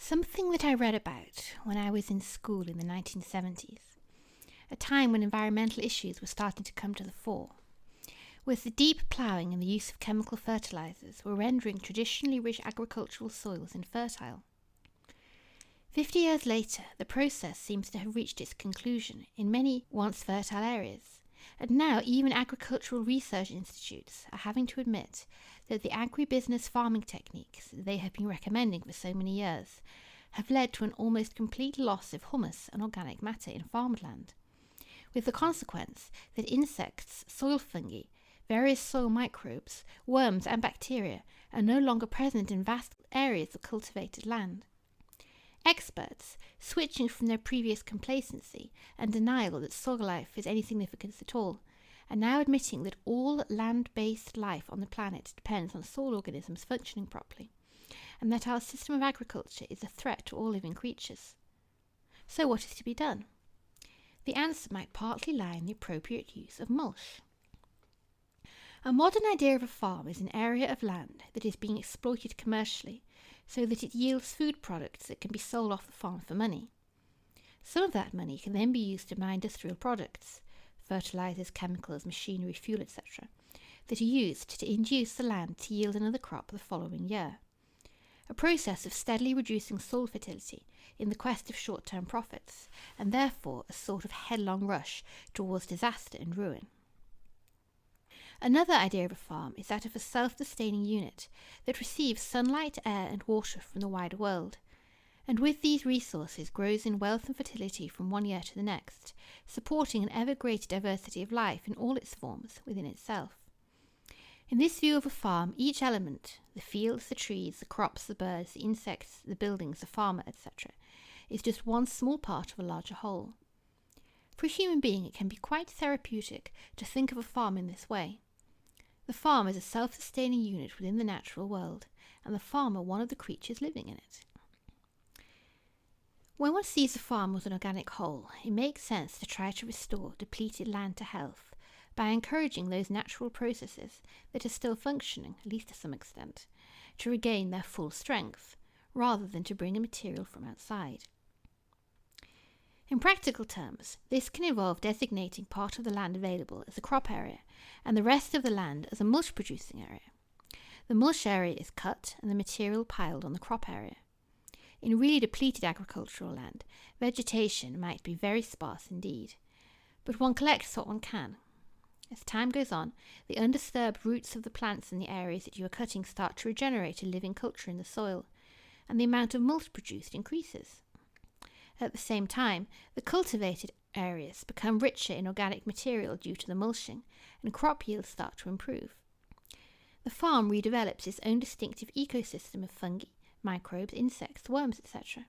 Something that I read about when I was in school in the 1970s, a time when environmental issues were starting to come to the fore, was the deep ploughing and the use of chemical fertilizers were rendering traditionally rich agricultural soils infertile. 50 years later, the process seems to have reached its conclusion in many once fertile areas, and now even agricultural research institutes are having to admit that the agribusiness farming techniques they have been recommending for so many years have led to an almost complete loss of humus and organic matter in farmland, with the consequence that insects, soil fungi, various soil microbes, worms and bacteria are no longer present in vast areas of cultivated land. Experts, switching from their previous complacency and denial that soil life is any significance at all, are now admitting that all land-based life on the planet depends on soil organisms functioning properly, and that our system of agriculture is a threat to all living creatures. So what is to be done? The answer might partly lie in the appropriate use of mulch. A modern idea of a farm is an area of land that is being exploited commercially so that it yields food products that can be sold off the farm for money. Some of that money can then be used to buy industrial products, fertilizers, chemicals, machinery, fuel, etc., that are used to induce the land to yield another crop the following year. A process of steadily reducing soil fertility in the quest of short-term profits, and therefore a sort of headlong rush towards disaster and ruin. Another idea of a farm is that of a self-sustaining unit that receives sunlight, air and water from the wider world, and with these resources grows in wealth and fertility from one year to the next, supporting an ever greater diversity of life in all its forms within itself. In this view of a farm, each element, the fields, the trees, the crops, the birds, the insects, the buildings, the farmer, etc., is just one small part of a larger whole. For a human being, it can be quite therapeutic to think of a farm in this way. The farm is a self-sustaining unit within the natural world, and the farmer one of the creatures living in it. When one sees a farm as an organic whole, it makes sense to try to restore depleted land to health by encouraging those natural processes that are still functioning, at least to some extent, to regain their full strength, rather than to bring in material from outside. In practical terms, this can involve designating part of the land available as a crop area and the rest of the land as a mulch-producing area. The mulch area is cut and the material piled on the crop area. In really depleted agricultural land, vegetation might be very sparse indeed, but one collects what one can. As time goes on, the undisturbed roots of the plants in the areas that you are cutting start to regenerate a living culture in the soil, and the amount of mulch produced increases. At the same time, the cultivated areas become richer in organic material due to the mulching, and crop yields start to improve. The farm redevelops its own distinctive ecosystem of fungi, microbes, insects, worms, etc.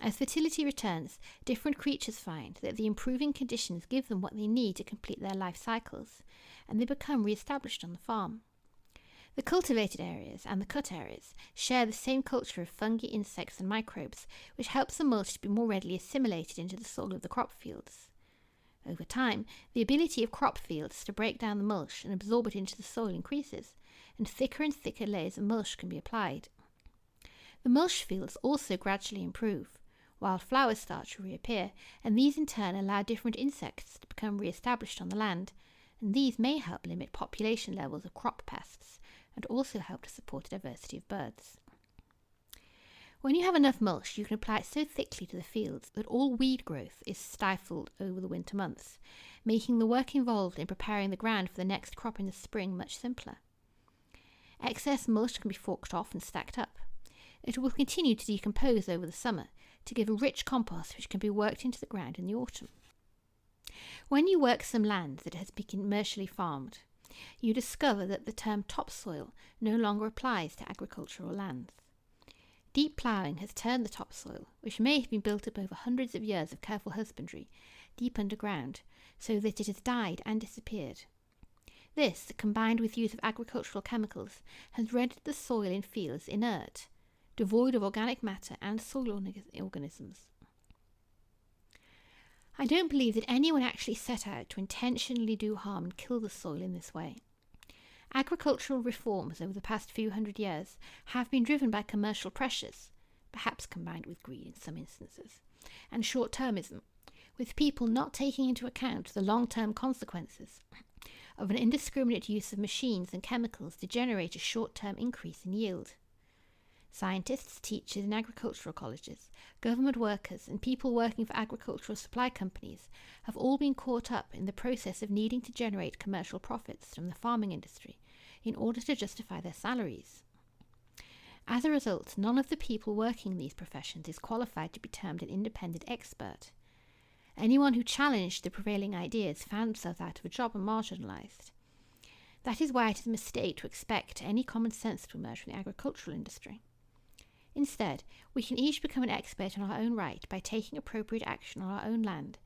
As fertility returns, different creatures find that the improving conditions give them what they need to complete their life cycles, and they become re-established on the farm. The cultivated areas and the cut areas share the same culture of fungi, insects and microbes, which helps the mulch to be more readily assimilated into the soil of the crop fields. Over time, the ability of crop fields to break down the mulch and absorb it into the soil increases, and thicker layers of mulch can be applied. The mulch fields also gradually improve, while flowers start to reappear, and these in turn allow different insects to become re-established on the land, and these may help limit population levels of crop pests, and also help to support a diversity of birds. When you have enough mulch, you can apply it so thickly to the fields that all weed growth is stifled over the winter months, making the work involved in preparing the ground for the next crop in the spring much simpler. Excess mulch can be forked off and stacked up. It will continue to decompose over the summer to give a rich compost which can be worked into the ground in the autumn. When you work some land that has been commercially farmed, you discover that the term topsoil no longer applies to agricultural lands. Deep ploughing has turned the topsoil, which may have been built up over hundreds of years of careful husbandry, deep underground, so that it has died and disappeared. This, combined with use of agricultural chemicals, has rendered the soil in fields inert, devoid of organic matter and soil organisms. I don't believe that anyone actually set out to intentionally do harm and kill the soil in this way. Agricultural reforms over the past few hundred years have been driven by commercial pressures, perhaps combined with greed in some instances, and short-termism, with people not taking into account the long-term consequences of an indiscriminate use of machines and chemicals to generate a short-term increase in yield. Scientists, teachers in agricultural colleges, government workers, and people working for agricultural supply companies have all been caught up in the process of needing to generate commercial profits from the farming industry in order to justify their salaries. As a result, none of the people working in these professions is qualified to be termed an independent expert. Anyone who challenged the prevailing ideas found themselves out of a job and marginalised. That is why it is a mistake to expect any common sense to emerge from the agricultural industry. Instead, we can each become an expert in our own right by taking appropriate action on our own land,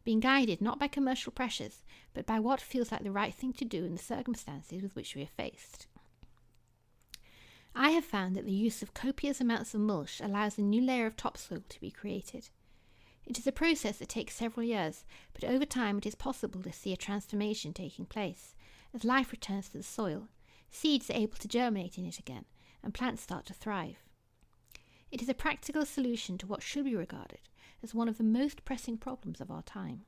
being guided not by commercial pressures, but by what feels like the right thing to do in the circumstances with which we are faced. I have found that the use of copious amounts of mulch allows a new layer of topsoil to be created. It is a process that takes several years, but over time it is possible to see a transformation taking place. As life returns to the soil, seeds are able to germinate in it again, and plants start to thrive. It is a practical solution to what should be regarded as one of the most pressing problems of our time.